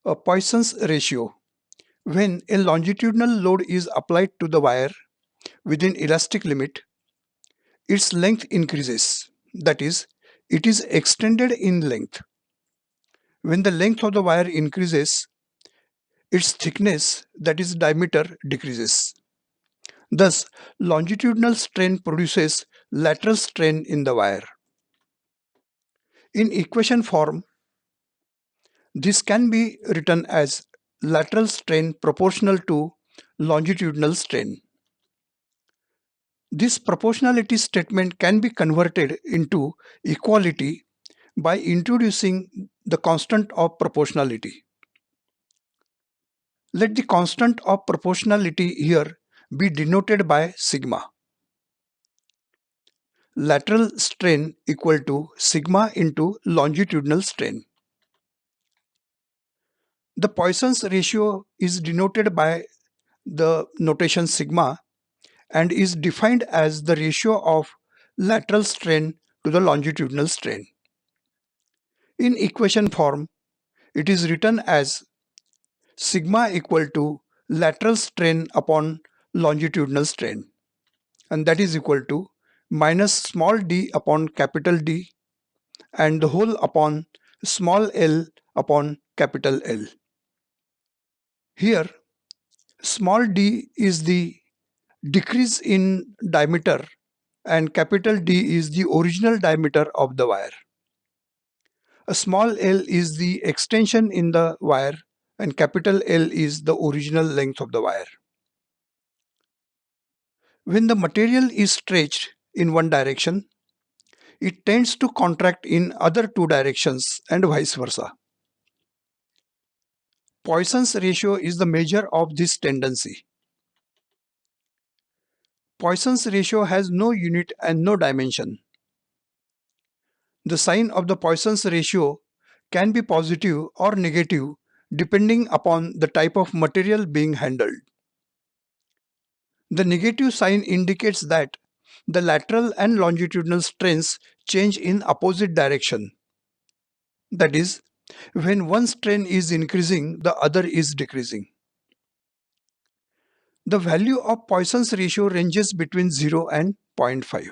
A Poisson's ratio. When a longitudinal load is applied to the wire within elastic limit, its length increases. That is, it is extended in length. When the length of the wire increases, its thickness, that is diameter, decreases. Thus, longitudinal strain produces lateral strain in the wire. In equation form, this can be written as lateral strain proportional to longitudinal strain. This proportionality statement can be converted into equality by introducing the constant of proportionality. Let the constant of proportionality here be denoted by sigma. Lateral strain equal to sigma into longitudinal strain. The Poisson's ratio is denoted by the notation sigma and is defined as the ratio of lateral strain to the longitudinal strain. In equation form, it is written as sigma equal to lateral strain upon longitudinal strain, and that is equal to minus small d upon capital D and the whole upon small l upon capital L. Here, small d is the decrease in diameter and capital D is the original diameter of the wire. A small l is the extension in the wire and capital L is the original length of the wire. When the material is stretched in one direction, it tends to contract in other two directions and vice versa. Poisson's ratio is the measure of this tendency. Poisson's ratio has no unit and no dimension. The sign of the Poisson's ratio can be positive or negative depending upon the type of material being handled. The negative sign indicates that the lateral and longitudinal strains change in opposite direction. That is, when one strain is increasing, the other is decreasing. The value of Poisson's ratio ranges between 0 and 0.5.